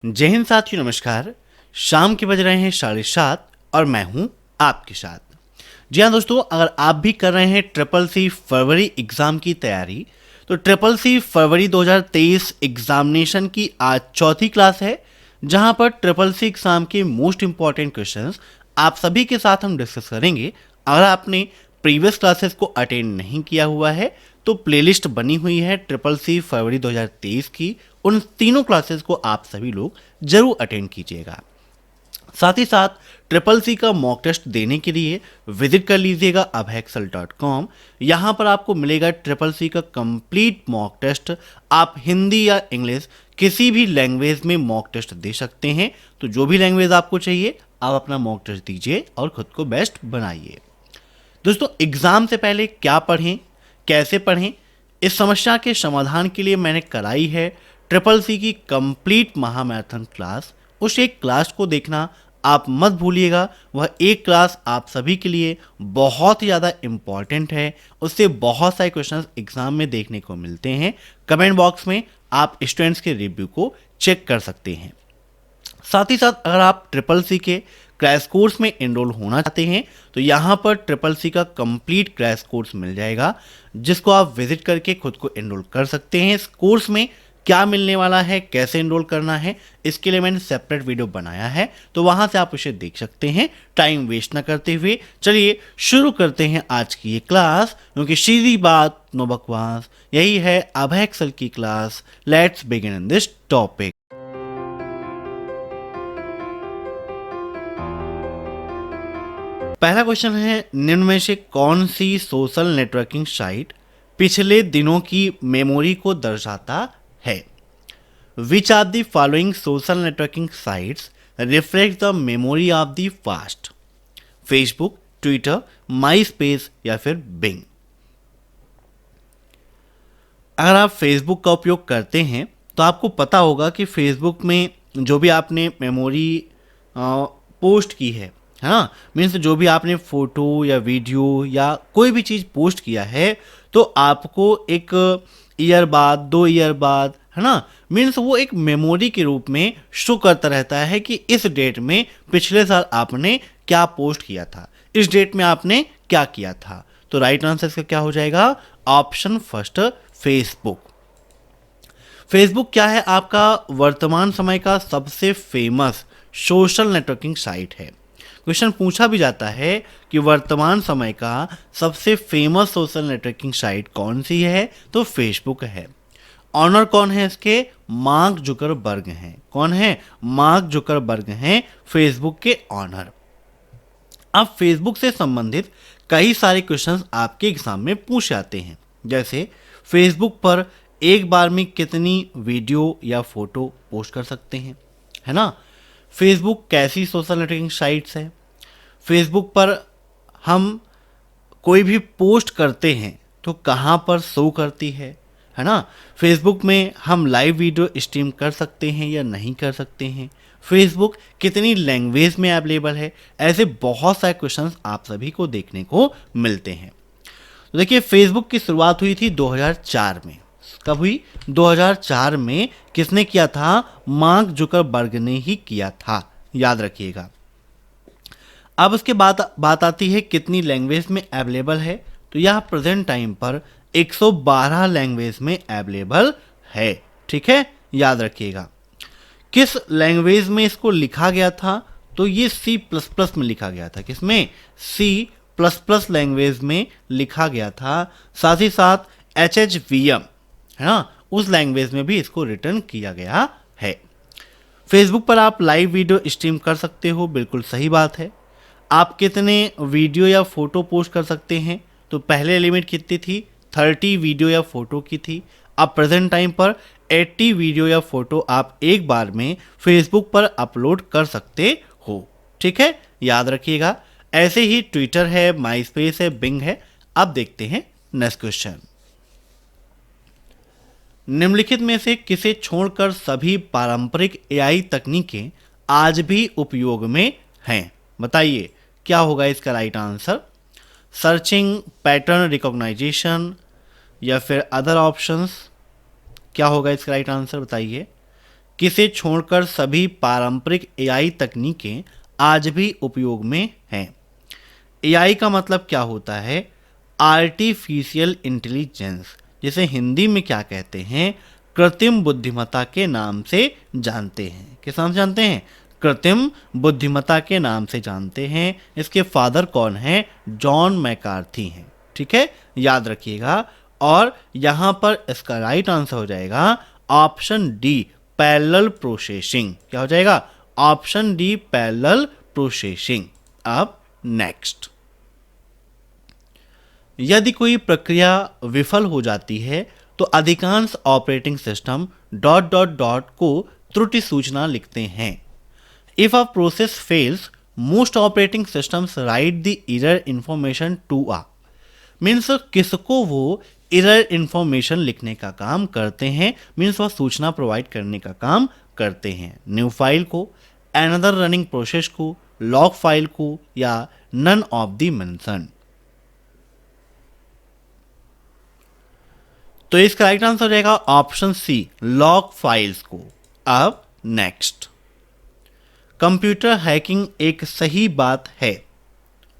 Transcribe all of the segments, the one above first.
जय हिंद साथियों, नमस्कार। शाम के बज रहे हैं 7:30 और मैं हूं आपके साथ। जी हाँ दोस्तों, अगर आप भी कर रहे हैं ट्रिपल सी फरवरी एग्ज़ाम की तैयारी, तो ट्रिपल सी फरवरी 2023 एग्जामिनेशन की आज चौथी क्लास है, जहां पर ट्रिपल सी एग्ज़ाम के मोस्ट इंपॉर्टेंट क्वेश्चंस आप सभी के साथ हम डिस्कस करेंगे। अगर आपने प्रीवियस क्लासेस को अटेंड नहीं किया हुआ है तो प्लेलिस्ट बनी हुई है ट्रिपल सी फरवरी 2023 की, उन तीनों क्लासेस को आप सभी लोग जरूर अटेंड कीजिएगा। साथ ही साथ ट्रिपल सी का मॉक टेस्ट देने के लिए विजिट कर लीजिएगा abhaexcel.com। यहाँ पर आपको मिलेगा ट्रिपल सी का कंप्लीट मॉक टेस्ट। आप हिंदी या इंग्लिश किसी भी लैंग्वेज में मॉक टेस्ट दे सकते हैं, तो जो भी लैंग्वेज आपको चाहिए आप अपना मॉक टेस्ट दीजिए और खुद को बेस्ट बनाइए। दोस्तों, एग्जाम से पहले क्या पढ़ें, कैसे पढ़ें, इस समस्या के समाधान के लिए मैंने कराई है ट्रिपल सी की कंप्लीट महामैराथन क्लास। उस एक क्लास को देखना आप मत भूलिएगा। वह एक क्लास आप सभी के लिए बहुत ही ज़्यादा इम्पॉर्टेंट है। उससे बहुत सारे क्वेश्चंस एग्जाम में देखने को मिलते हैं। कमेंट बॉक्स में आप स्टूडेंट्स के रिव्यू को चेक कर सकते हैं। साथ ही साथ अगर आप ट्रिपल सी के क्रैश कोर्स में एनरोल होना चाहते हैं तो यहाँ पर ट्रिपल सी का कंप्लीट क्रैश कोर्स मिल जाएगा, जिसको आप विजिट करके खुद को एनरोल कर सकते हैं। इस कोर्स में क्या मिलने वाला है, कैसे एनरोल करना है, इसके लिए मैंने सेपरेट वीडियो बनाया है, तो वहाँ से आप उसे देख सकते हैं। टाइम वेस्ट ना करते हुए चलिए शुरू करते हैं आज की ये क्लास, क्योंकि सीधी बात नो बकवास, यही है अभय एक्सेल की class. Let's begin in this topic. पहला क्वेश्चन है, निम्न में से कौन सी सोशल नेटवर्किंग साइट पिछले दिनों की मेमोरी को दर्शाता है? Which are the following social networking sites reflect the memory of the past? Facebook, Twitter, MySpace या फिर बिंग? अगर आप फेसबुक का उपयोग करते हैं तो आपको पता होगा कि फेसबुक में जो भी आपने मेमोरी पोस्ट की है ना, मीन्स जो भी आपने फोटो या वीडियो या कोई भी चीज़ पोस्ट किया है, तो आपको एक ईयर बाद, 2 ईयर बाद, है ना, मीन्स वो एक मेमोरी के रूप में शो करता रहता है कि इस डेट में पिछले साल आपने क्या पोस्ट किया था, इस डेट में आपने क्या किया था। तो राइट आंसर इसका क्या हो जाएगा? Option first, Facebook. फेसबुक क्या है? आपका वर्तमान समय का सबसे फेमस सोशल नेटवर्किंग साइट है। क्वेश्चन पूछा भी जाता है कि वर्तमान समय का सबसे फेमस सोशल नेटवर्किंग साइट कौन सी है, तो फेसबुक है। ऑनर कौन है इसके? मार्क जुकरबर्ग हैं। कौन है? मार्क जुकरबर्ग हैं फेसबुक के ऑनर। अब फेसबुक से संबंधित कई सारे क्वेश्चंस आपके एग्जाम में पूछ जाते हैं, जैसे फेसबुक पर एक बार में कितनी वीडियो या फोटो पोस्ट कर सकते हैं, है ना? फेसबुक कैसी सोशल नेटवर्किंग साइट्स है? फेसबुक पर हम कोई भी पोस्ट करते हैं तो कहाँ पर शो करती है ना? फेसबुक में हम लाइव वीडियो स्ट्रीम कर सकते हैं या नहीं कर सकते हैं? फेसबुक कितनी लैंग्वेज में अवेलेबल है? ऐसे बहुत सारे क्वेश्चंस आप सभी को देखने को मिलते हैं। तो देखिए, फेसबुक की शुरुआत हुई थी 2004 में। कब हुई? 2004 में। किसने किया था? मार्क जुकरबर्ग ने ही किया था, याद रखिएगा। अब उसके बाद बात आती है कितनी लैंग्वेज में अवेलेबल है, तो यह प्रेजेंट टाइम पर 112 लैंग्वेज में अवेलेबल है। ठीक है, याद रखिएगा। किस लैंग्वेज में इसको लिखा गया था? तो ये C++ में लिखा गया था। किसमें? C++ लैंग्वेज में लिखा गया था। साथ ही साथ HHVM, है ना, उस लैंग्वेज में भी इसको रिटर्न किया गया है। फेसबुक पर आप लाइव वीडियो स्ट्रीम कर सकते हो, बिल्कुल सही बात है। आप कितने वीडियो या फोटो पोस्ट कर सकते हैं? तो पहले लिमिट कितनी थी? 30 वीडियो या फोटो की थी। अब प्रेजेंट टाइम पर 80 वीडियो या फोटो आप एक बार में फेसबुक पर अपलोड कर सकते हो। ठीक है, याद रखिएगा। ऐसे ही ट्विटर है, माई स्पेस है, बिंग है। अब देखते हैं नेक्स्ट क्वेश्चन। निम्नलिखित में से किसे छोड़कर सभी पारंपरिक एआई तकनीकें आज भी उपयोग में हैं? बताइए क्या होगा इसका right answer? Searching, pattern recognisation या फिर अदर ऑप्शंस? क्या होगा इसका राइट आंसर बताइए। किसे छोड़कर सभी पारंपरिक एआई तकनीकें आज भी उपयोग में हैं। एआई का मतलब क्या होता है? आर्टिफिशियल इंटेलिजेंस, जिसे हिंदी में क्या कहते हैं? कृत्रिम बुद्धिमत्ता के नाम से जानते हैं। किस नाम से जानते हैं? कृत्रिम बुद्धिमत्ता के नाम से जानते हैं। इसके फादर कौन हैं? जॉन मैकार्थी हैं। ठीक है, याद रखिएगा। और यहाँ पर इसका राइट आंसर हो जाएगा ऑप्शन डी, पैरेलल प्रोसेसिंग। क्या हो जाएगा? Option D, parallel processing. अब नेक्स्ट, यदि कोई प्रक्रिया विफल हो जाती है तो अधिकांश ऑपरेटिंग सिस्टम ... को त्रुटि सूचना लिखते हैं। If a process fails, most operating systems write the error information to a... means किसको वो एरर इंफॉर्मेशन लिखने का काम करते हैं? मीन्स वह सूचना प्रोवाइड करने का काम करते हैं। न्यू फाइल को, अनदर रनिंग प्रोसेस को, लॉग फाइल को, या नन ऑफ द मेंशन। तो इसका राइट आंसर हो जाएगा ऑप्शन सी, लॉग फाइल्स को। अब नेक्स्ट, कंप्यूटर हैकिंग एक सही बात है?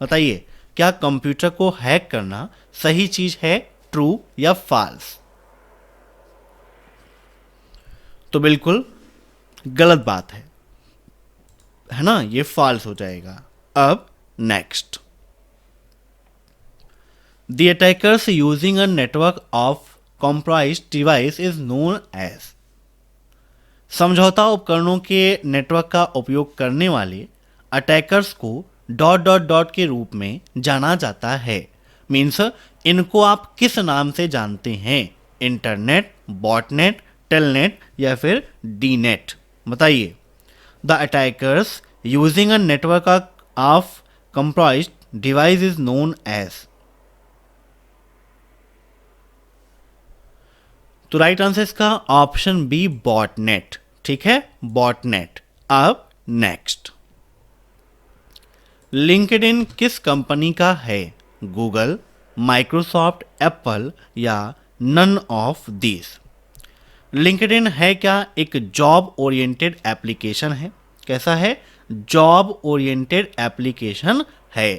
बताइए, क्या कंप्यूटर को हैक करना सही चीज है? ट्रू या फॉल्स? तो बिल्कुल गलत बात है ना, ये फॉल्स हो जाएगा। अब next, the attackers using a network of compromised device is known as... समझौता उपकरणों के नेटवर्क का उपयोग करने वाले अटैकर्स को ... के रूप में जाना जाता है। मीन्स इनको आप किस नाम से जानते हैं? इंटरनेट, बॉटनेट, टेलनेट, या फिर डीनेट? बताइए। The attackers using a network of compromised device is known as... तो राइट आंसर इसका ऑप्शन बी, बॉटनेट। ठीक है, बॉटनेट। अब नेक्स्ट, लिंक्डइन किस कंपनी का है? गूगल, माइक्रोसॉफ्ट, एप्पल, या नन ऑफ दिस? लिंक्डइन है क्या? एक जॉब ओरिएंटेड एप्लीकेशन है। कैसा है? जॉब ओरिएंटेड एप्लीकेशन है।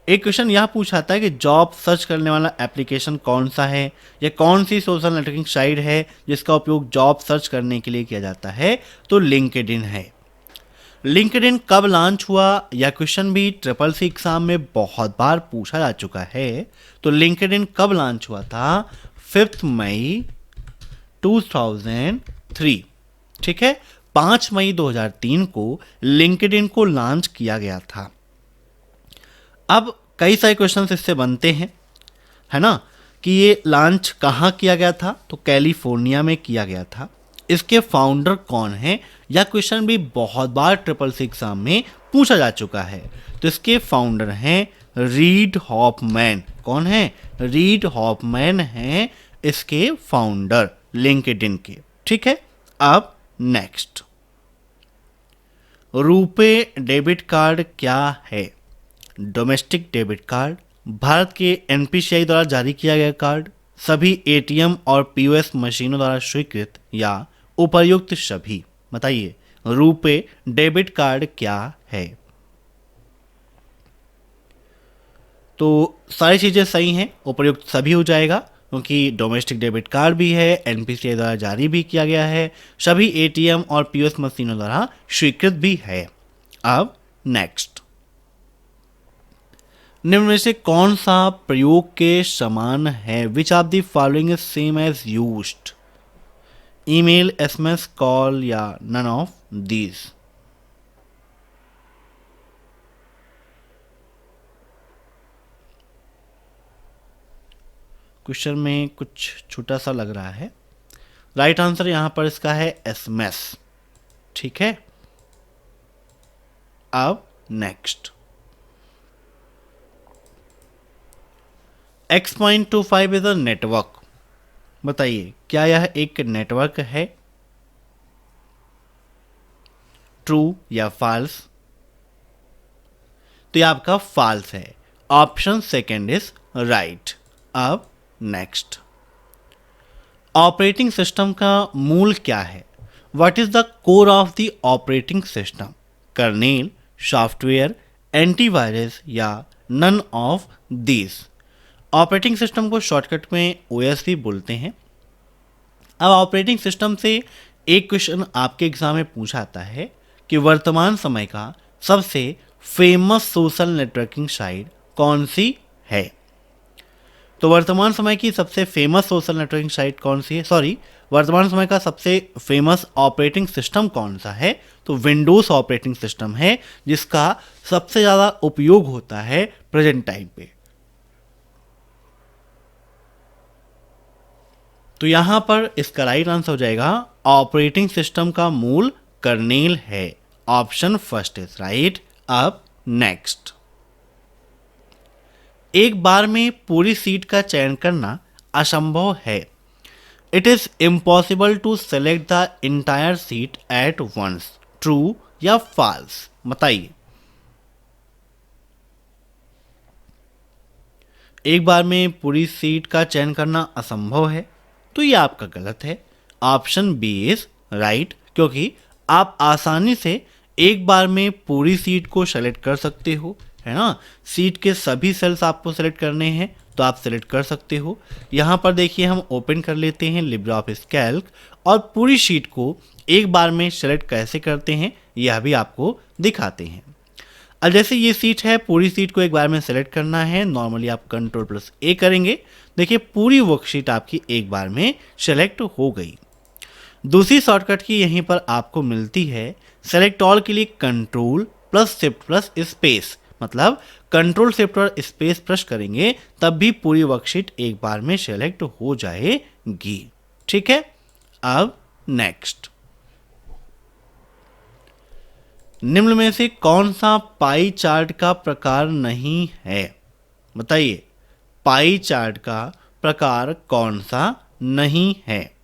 एक क्वेश्चन यह पूछाता है कि जॉब सर्च करने वाला एप्लीकेशन कौन सा है, या कौन सी सोशल नेटवर्किंग साइट है जिसका उपयोग जॉब सर्च करने के लिए किया जाता है? तो लिंक्डइन है। लिंक्डइन कब लॉन्च हुआ? यह क्वेश्चन भी ट्रिपल सी एग्जाम में बहुत बार पूछा जा चुका है। तो लिंक्डइन कब लॉन्च हुआ था? 5 मई 2003। ठीक है, 5 मई 2003 को लिंक्डइन को लॉन्च किया गया था। अब कई सारे क्वेश्चन इससे बनते हैं, है ना, कि ये लॉन्च कहाँ किया गया था? तो कैलिफोर्निया में किया गया था। इसके फाउंडर कौन है? यह क्वेश्चन भी बहुत बार ट्रिपल सी एग्जाम में पूछा जा चुका है। तो इसके फाउंडर हैं रीड हॉफमैन। कौन है? रीड हॉफमैन हैं इसके फाउंडर लिंक्डइन के। ठीक है, अब नेक्स्ट, रुपे डेबिट कार्ड क्या है? डोमेस्टिक डेबिट कार्ड, भारत के एनपीसीआई द्वारा जारी किया गया कार्ड, सभी एटीएम और पीओएस मशीनों द्वारा स्वीकृत, या उपर्युक्त सभी? बताइए, रुपे डेबिट कार्ड क्या है? तो सारी चीजें सही हैं, उपर्युक्त सभी हो जाएगा, क्योंकि डोमेस्टिक डेबिट कार्ड भी है, एनपीसीआई द्वारा जारी भी किया गया है, सभी एटीएम और पीओएस मशीनों द्वारा स्वीकृत भी है। अब नेक्स्ट, निम्न में से कौन सा प्रयोग के समान है? Which of the following is same as used? Email, SMS, call, या नन ऑफ दीज? क्वेश्चन में कुछ छोटा सा लग रहा है। राइट आंसर यहां पर इसका है एसएमएस। ठीक है, अब next, X.25 is a network. बताइए, क्या यह एक नेटवर्क है? ट्रू या फॉल्स? तो यह आपका फॉल्स है। Option second is right. अब नेक्स्ट, ऑपरेटिंग सिस्टम का मूल क्या है? What is the core of the operating system? Kernel, software, antivirus या none of these? Operating system को शॉर्टकट में ओएस भी बोलते हैं। अब ऑपरेटिंग सिस्टम से एक क्वेश्चन आपके एग्जाम में पूछा आता है कि वर्तमान समय का सबसे फेमस सोशल नेटवर्किंग साइट कौन सी है? तो वर्तमान समय की सबसे फेमस सोशल नेटवर्किंग साइट कौन सी है? सॉरी, वर्तमान समय का सबसे फेमस ऑपरेटिंग सिस्टम कौन सा है? तो विंडोज ऑपरेटिंग सिस्टम है, जिसका सबसे ज़्यादा उपयोग होता है प्रेजेंट टाइम पे। तो यहां पर इसका राइट आंसर हो जाएगा ऑपरेटिंग सिस्टम का मूल कर्नेल है। Option first is right. अब नेक्स्ट, एक बार में पूरी सीट का चयन करना असंभव है। It is impossible to select the entire seat at once. True या फॉल्स? बताइए। एक बार में पूरी सीट का चयन करना असंभव है, तो ये आपका गलत है। ऑप्शन बी इज राइट, क्योंकि आप आसानी से एक बार में पूरी सीट को सेलेक्ट कर सकते हो, है ना। सीट के सभी सेल्स आपको सेलेक्ट करने हैं तो आप सेलेक्ट कर सकते हो। यहाँ पर देखिए, हम ओपन कर लेते हैं लिब्रे ऑफिस कैल्क और पूरी शीट को एक बार में सेलेक्ट कैसे करते हैं यह भी आपको दिखाते हैं। अब जैसे ये सीट है, पूरी सीट को एक बार में सेलेक्ट करना है। नॉर्मली आप Ctrl+A करेंगे, देखिए पूरी वर्कशीट आपकी एक बार में सेलेक्ट हो गई। दूसरी शॉर्टकट की यहीं पर आपको मिलती है। सेलेक्ट ऑल के लिए Ctrl+Shift+Space, मतलब Ctrl Shift और स्पेस प्रेस करेंगे तब भी पूरी वर्कशीट एक बार में सेलेक्ट हो जाएगी। ठीक है। अब नेक्स्ट, निम्न में से कौन सा पाई चार्ट का प्रकार नहीं है? बताइए, पाई चार्ट का प्रकार कौन सा नहीं है?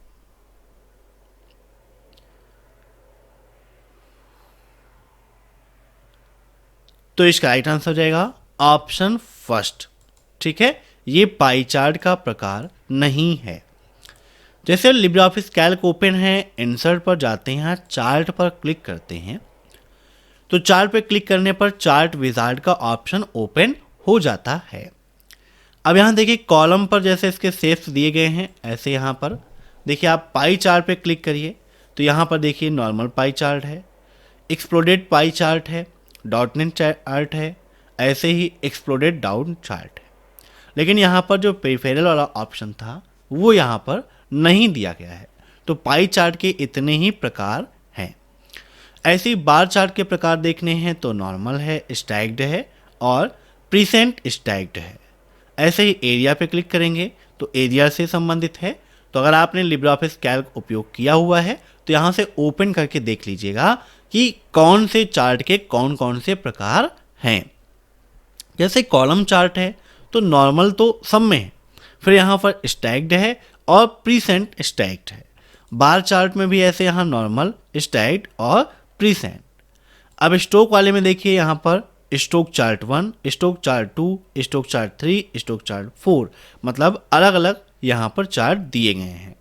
तो इसका राइट आंसर हो जाएगा ऑप्शन फर्स्ट। ठीक है, ये पाई चार्ट का प्रकार नहीं है। जैसे लिब्रे ऑफिस कैल्क ओपन है, इंसर्ट पर जाते हैं, चार्ट पर क्लिक करते हैं, तो चार्ट पर क्लिक करने पर चार्ट विजार्ड का ऑप्शन ओपन हो जाता है। अब यहाँ देखिए कॉलम पर जैसे इसके शेप्स दिए गए हैं, ऐसे यहाँ पर देखिए आप पाई चार्ट पे क्लिक करिए तो यहाँ पर देखिए नॉर्मल पाई चार्ट है, एक्सप्लोडेड पाई चार्ट है, डॉटनेट चार्ट है, ऐसे ही एक्सप्लोडेड डाउन चार्ट है। लेकिन यहाँ पर जो पेरिफेरल वाला ऑप्शन था वो यहाँ पर नहीं दिया गया है। तो पाई चार्ट के इतने ही प्रकार हैं। ऐसे ही बार चार्ट के प्रकार देखने हैं तो नॉर्मल है, स्टैग्ड है और प्रीसेंट स्टैग्ड है। ऐसे ही एरिया पे क्लिक करेंगे तो एरिया से संबंधित है। तो अगर आपने लिब्रे ऑफिस कैल्क उपयोग किया हुआ है तो यहाँ से ओपन करके देख लीजिएगा कि कौन से चार्ट के कौन कौन से प्रकार हैं। जैसे कॉलम चार्ट है तो नॉर्मल तो सब में है, फिर यहाँ पर स्टैग्ड है और प्रीसेंट स्टैग्ड है। बार चार्ट में भी ऐसे यहाँ नॉर्मल, स्टैग्ड और प्रीसेंट। अब स्टोक वाले में देखिए यहाँ पर stock chart 1, stock chart 2, stock chart 3, stock chart 4, मतलब अलग अलग यहाँ पर चार्ट दिए गए हैं।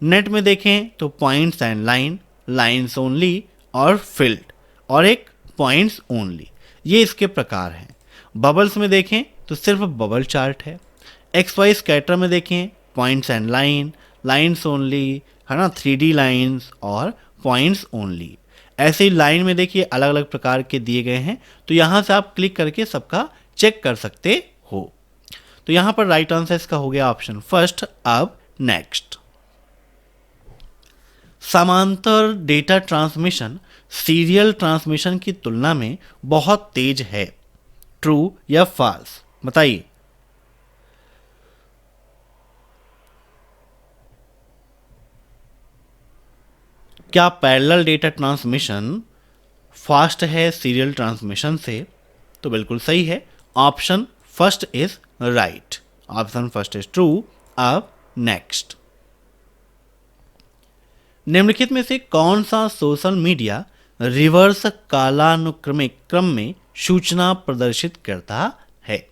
नेट में देखें तो points and line, lines only और फिल्ड और एक पॉइंट्स ओनली, ये इसके प्रकार हैं। बबल्स में देखें तो सिर्फ बबल चार्ट है। एक्स वाई स्कैटर में देखें points and line, lines only, है ना, 3D लाइन्स और पॉइंट्स ओनली। ऐसे ही लाइन में देखिए अलग अलग प्रकार के दिए गए हैं, तो यहाँ से आप क्लिक करके सबका चेक कर सकते हो। तो यहाँ पर राइट आंसर इसका हो गया ऑप्शन फर्स्ट। अब नेक्स्ट, समांतर डेटा ट्रांसमिशन सीरियल ट्रांसमिशन की तुलना में बहुत तेज है। ट्रू या फॉल्स? बताइए। क्या पैरेलल डेटा ट्रांसमिशन फास्ट है सीरियल ट्रांसमिशन से? तो बिल्कुल सही है, option first is right. Option first is true. अब नेक्स्ट, निम्नलिखित में से कौन सा सोशल मीडिया रिवर्स कालानुक्रमिक क्रम में सूचना प्रदर्शित करता है?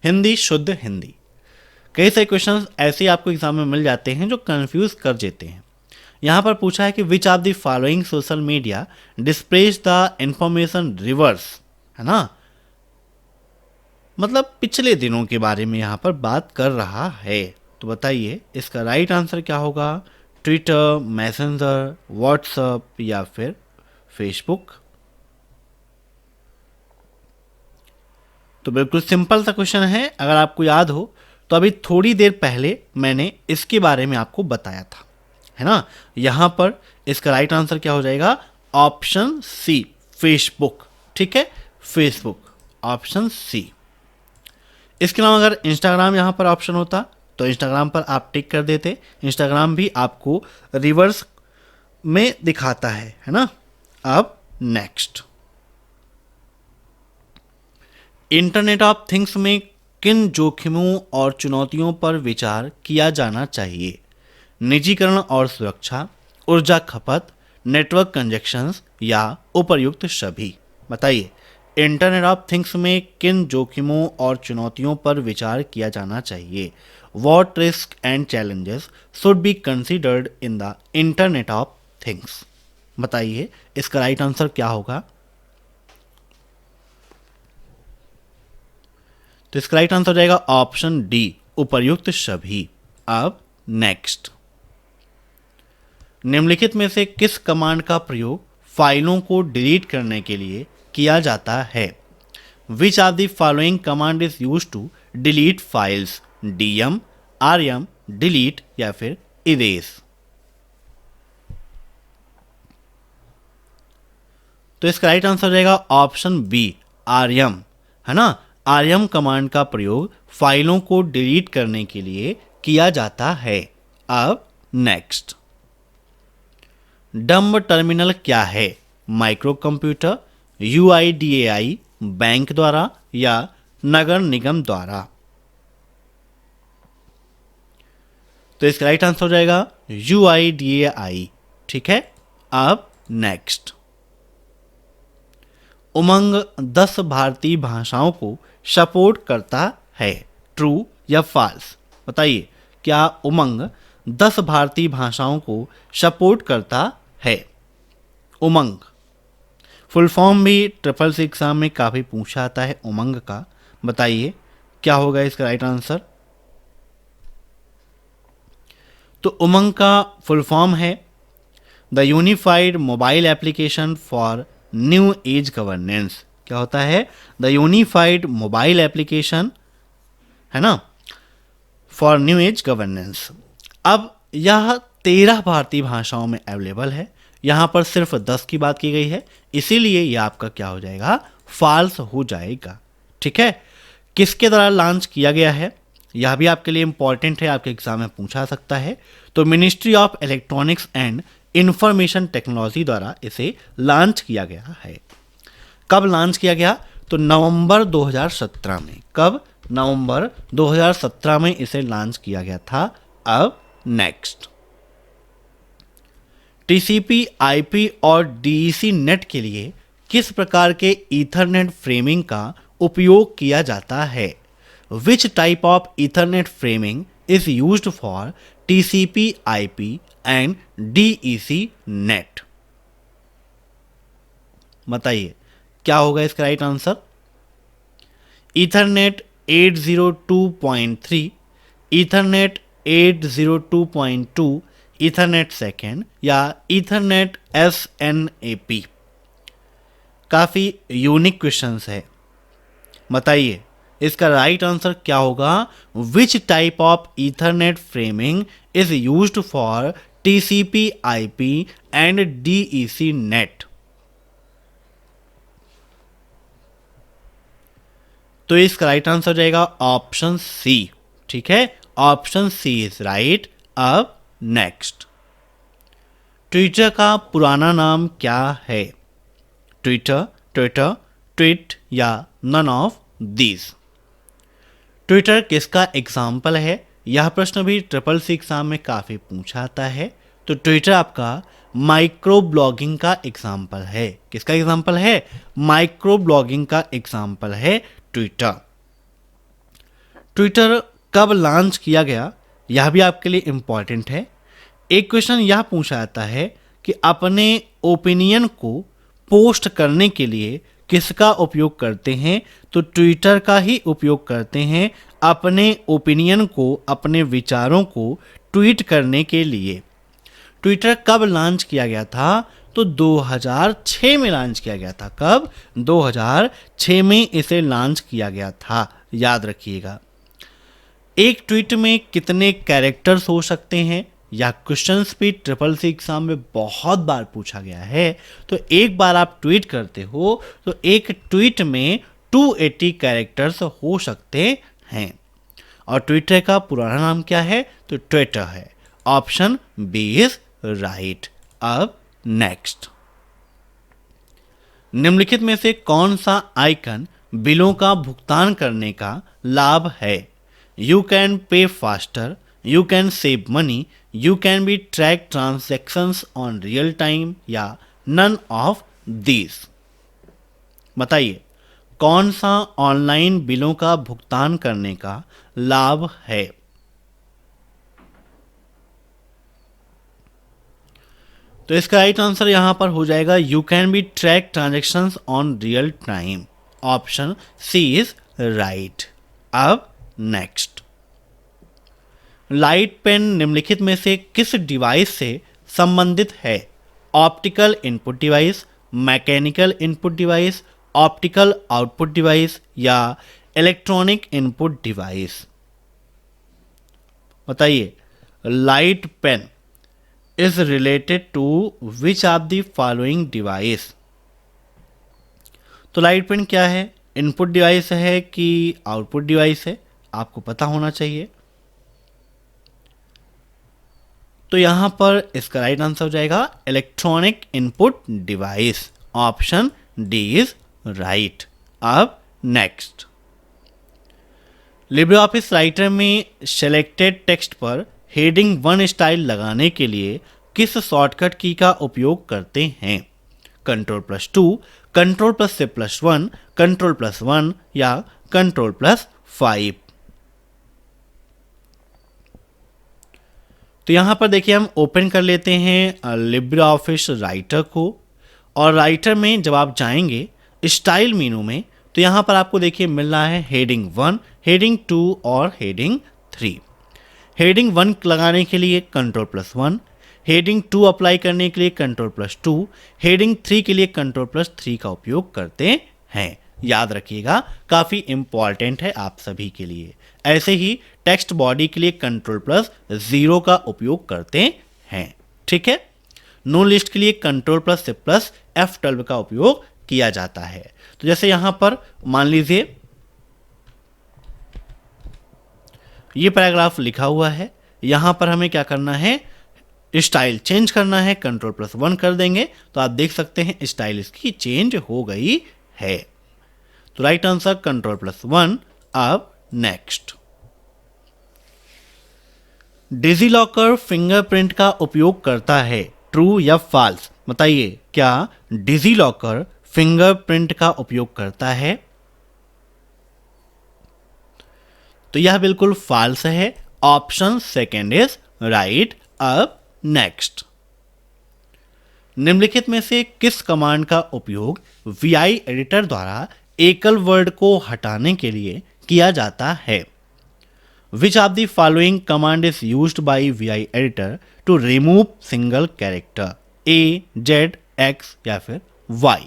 हिंदी, शुद्ध हिंदी। कई सारे क्वेश्चंस ऐसे आपको एग्जाम में मिल जाते हैं जो कंफ्यूज कर देते हैं। यहाँ पर पूछा है कि विच of the following social media displays the information reverse, है ना, मतलब पिछले दिनों के बारे में यहाँ पर बात कर रहा है। तो बताइए इसका राइट आंसर क्या होगा? ट्विटर, मैसेंजर, व्हाट्सएप या फिर फेसबुक? तो बिल्कुल सिंपल सा क्वेश्चन है, अगर आपको याद हो तो अभी थोड़ी देर पहले मैंने इसके बारे में आपको बताया था, है ना। यहाँ पर इसका राइट आंसर क्या हो जाएगा? Option C, Facebook. ठीक है, फेसबुक, ऑप्शन सी। इसके अलावा अगर इंस्टाग्राम यहाँ पर ऑप्शन होता तो इंस्टाग्राम पर आप टिक कर देते, इंस्टाग्राम भी आपको रिवर्स में दिखाता है ना। अब नेक्स्ट, इंटरनेट ऑफ थिंग्स में किन जोखिमों और चुनौतियों पर विचार किया जाना चाहिए? निजीकरण और सुरक्षा, ऊर्जा खपत, नेटवर्क कंजेक्शंस या उपर्युक्त सभी? बताइए इंटरनेट ऑफ थिंग्स में किन जोखिमों और चुनौतियों पर विचार किया जाना चाहिए? What risk and challenges should be considered in the internet of things? बताइए इसका राइट आंसर क्या होगा? तो इसका राइट आंसर हो जाएगा ऑप्शन डी, उपर्युक्त सभी। अब नेक्स्ट, निम्नलिखित में से किस कमांड का प्रयोग फाइलों को डिलीट करने के लिए किया जाता है? Which of the following command is use to delete files? DM, RM, delete या फिर इरेज? तो इसका राइट आंसर हो जाएगा ऑप्शन बी, आरएम, है ना। आरएम कमांड का प्रयोग फाइलों को डिलीट करने के लिए किया जाता है। अब नेक्स्ट, डम्ब टर्मिनल क्या है? माइक्रो कंप्यूटर, यूआईडीएआई, बैंक द्वारा या नगर निगम द्वारा? तो इसका राइट आंसर हो जाएगा यूआईडीएआई। ठीक है, अब नेक्स्ट, उमंग 10 भारतीय भाषाओं को सपोर्ट करता है, ट्रू या फॉल्स? बताइए क्या उमंग 10 भारतीय भाषाओं को सपोर्ट करता है? उमंग फुल फॉर्म भी ट्रिपल सी एग्जाम में काफ़ी पूछा आता है उमंग का। बताइए क्या होगा इसका राइट आंसर? तो उमंग का फुल फॉर्म है the unified mobile application for new age governance. क्या होता है? द यूनिफाइड मोबाइल एप्लीकेशन, है ना, फॉर न्यू एज गवर्नेंस। अब यह 13 भारतीय भाषाओं में अवेलेबल है, यहाँ पर सिर्फ 10 की बात की गई है, इसीलिए यह आपका क्या हो जाएगा? फॉल्स हो जाएगा। ठीक है, किसके द्वारा लॉन्च किया गया है यह भी आपके लिए इंपॉर्टेंट है, आपके एग्जाम में पूछा सकता है। तो ministry of electronics and information technology द्वारा इसे लॉन्च किया गया है। कब लॉन्च किया गया? तो नवंबर 2017 में। कब? नवंबर 2017 में इसे लॉन्च किया गया था। अब नेक्स्ट, टीसीपी, आईपी और डीईसी नेट के लिए किस प्रकार के ईथरनेट फ्रेमिंग का उपयोग किया जाता है? Which type of Ethernet framing is used for TCP, IP and DEC net? बताइए क्या होगा इसका right answer? Ethernet 802.3, Ethernet 802.2, Ethernet second या ईथरनेट SNAP? काफ़ी यूनिक क्वेश्चंस है, बताइए इसका राइट आंसर क्या होगा? Which type of Ethernet framing is used for TCP, IP and DEC net? तो इसका राइट आंसर हो जाएगा ऑप्शन सी। ठीक है, ऑप्शन सी इज राइट। अब नेक्स्ट, ट्विटर का पुराना नाम क्या है? ट्विटर, ट्विटर, ट्वीट या नन ऑफ दीज? ट्विटर किसका एग्जाम्पल है? यह प्रश्न भी ट्रिपल सी एग्जाम में काफ़ी पूछा आता है। तो ट्विटर आपका माइक्रो ब्लॉगिंग का एग्जाम्पल है। किसका एग्जाम्पल है? माइक्रो ब्लॉगिंग का एग्जाम्पल है ट्विटर। ट्विटर कब लॉन्च किया गया यह भी आपके लिए इंपॉर्टेंट है। एक क्वेश्चन यह पूछा जाता है कि अपने ओपिनियन को पोस्ट करने के लिए किसका उपयोग करते हैं, तो ट्विटर का ही उपयोग करते हैं अपने ओपिनियन को, अपने विचारों को ट्वीट करने के लिए। ट्विटर कब लॉन्च किया गया था, तो 2006 में लॉन्च किया गया था। कब? 2006 में इसे लॉन्च किया गया था, याद रखिएगा। एक ट्वीट में कितने कैरेक्टर्स हो सकते हैं, या क्वेश्चंस भी ट्रिपल सी एग्जाम में बहुत बार पूछा गया है। तो एक बार आप ट्वीट करते हो तो एक ट्वीट में 280 कैरेक्टर्स हो सकते हैं। और ट्विटर का पुराना नाम क्या है, तो ट्विटर है। Option B is right. अब नेक्स्ट, निम्नलिखित में से कौन सा आइकन बिलों का भुगतान करने का लाभ है? You can pay faster, you can save money, you can be track transactions on real time, या नन ऑफ दीज। बताइए कौन सा ऑनलाइन बिलों का भुगतान करने का लाभ है? तो इसका राइट आंसर यहां पर हो जाएगा you can be track transactions on real time. Option C is right. अब नेक्स्ट, लाइट पेन निम्नलिखित में से किस डिवाइस से संबंधित है? Optical input device, mechanical input device, optical output device, या इलेक्ट्रॉनिक इनपुट डिवाइस। बताइए light pen is related to which of the following device? तो लाइट पेन क्या है? इनपुट डिवाइस है कि आउटपुट डिवाइस है? आपको पता होना चाहिए। तो यहां पर इसका राइट आंसर हो जाएगा electronic input device. Option D is right. अब नेक्स्ट, लिब्रे ऑफिस राइटर में सिलेक्टेड टेक्स्ट पर हेडिंग 1 स्टाइल लगाने के लिए किस शॉर्टकट की का उपयोग करते हैं? Ctrl+2, Ctrl+Shift+1, Ctrl+1, या Ctrl+5। तो यहां पर देखिए हम ओपन कर लेते हैं लिब्रे ऑफिस राइटर को, और राइटर में जब आप जाएंगे स्टाइल मेनू में, तो यहां पर आपको देखिए मिल रहा है हेडिंग 1, हेडिंग 2 और हेडिंग 3। हेडिंग 1 लगाने के लिए Ctrl+1, हेडिंग 2 अप्लाई करने के लिए Ctrl+2, हेडिंग 3 के लिए Ctrl+3 का उपयोग करते हैं। याद रखिएगा, काफ़ी इंपॉर्टेंट है आप सभी के लिए। ऐसे ही टेक्स्ट बॉडी के लिए Ctrl+0 का उपयोग करते हैं। ठीक है। नो लिस्ट के लिए Ctrl+F12 का उपयोग किया जाता है। तो जैसे यहां पर मान लीजिए ये पैराग्राफ लिखा हुआ है, यहां पर हमें क्या करना है, स्टाइल चेंज करना है। Ctrl+1 कर देंगे तो आप देख सकते हैं स्टाइल इसकी चेंज हो गई है। तो राइट आंसर Ctrl+1। अब नेक्स्ट, डिजीलॉकर फिंगरप्रिंट का उपयोग करता है, ट्रू या फॉल्स? बताइए क्या डिजीलॉकर फिंगरप्रिंट का उपयोग करता है? तो यह बिल्कुल फॉल्स है। Option second is right. अब नेक्स्ट, निम्नलिखित में से किस कमांड का उपयोग VI एडिटर द्वारा एकल वर्ड को हटाने के लिए किया जाता है? Which of the following command is used by VI editor to remove single character? A, Z, X या फिर Y?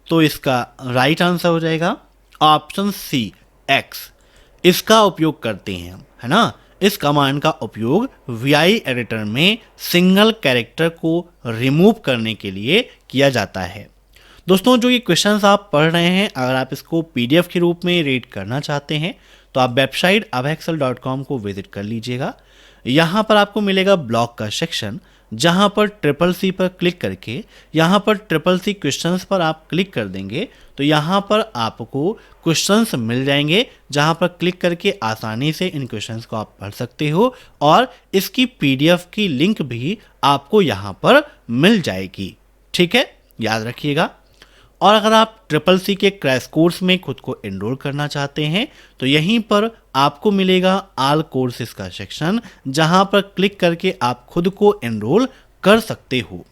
तो इसका राइट आंसर हो जाएगा ऑप्शन सी X। इसका उपयोग करते हैं हम, है ना। इस कमांड का उपयोग VI एडिटर में सिंगल कैरेक्टर को रिमूव करने के लिए किया जाता है। दोस्तों जो ये क्वेश्चंस आप पढ़ रहे हैं, अगर आप इसको PDF के रूप में रीड करना चाहते हैं तो आप वेबसाइट abhaexcel.com को विजिट कर लीजिएगा। यहाँ पर आपको मिलेगा ब्लॉग का सेक्शन, जहाँ पर CCC पर क्लिक करके यहाँ पर CCC क्वेश्चंस पर आप क्लिक कर देंगे तो यहाँ पर आपको क्वेश्चंस मिल जाएंगे, जहाँ पर क्लिक करके आसानी से इन क्वेश्चंस को आप पढ़ सकते हो और इसकी PDF की लिंक भी आपको यहाँ पर मिल जाएगी। ठीक है, याद रखिएगा। और अगर आप ट्रिपल सी के क्रैश कोर्स में खुद को एनरोल करना चाहते हैं तो यहीं पर आपको मिलेगा ऑल कोर्सेज का सेक्शन, जहां पर क्लिक करके आप खुद को एनरोल कर सकते हो।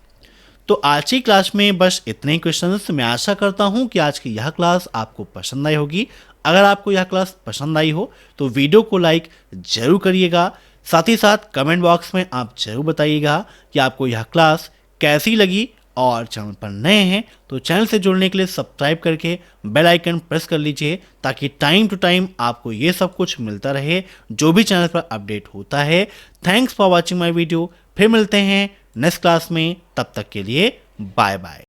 तो आज की क्लास में बस इतने ही क्वेश्चंस। मैं आशा करता हूं कि आज की यह क्लास आपको पसंद आई होगी। अगर आपको यह क्लास पसंद आई हो तो वीडियो को लाइक जरूर करिएगा। साथ ही साथ कमेंट बॉक्स में आप जरूर बताइएगा कि आपको यह क्लास कैसी लगी, और चैनल पर नए हैं तो चैनल से जुड़ने के लिए सब्सक्राइब करके बेल आइकन प्रेस कर लीजिए, ताकि टाइम टू टाइम आपको ये सब कुछ मिलता रहे जो भी चैनल पर अपडेट होता है। Thanks for watching my video. फिर मिलते हैं नेक्स्ट क्लास में, तब तक के लिए बाय बाय।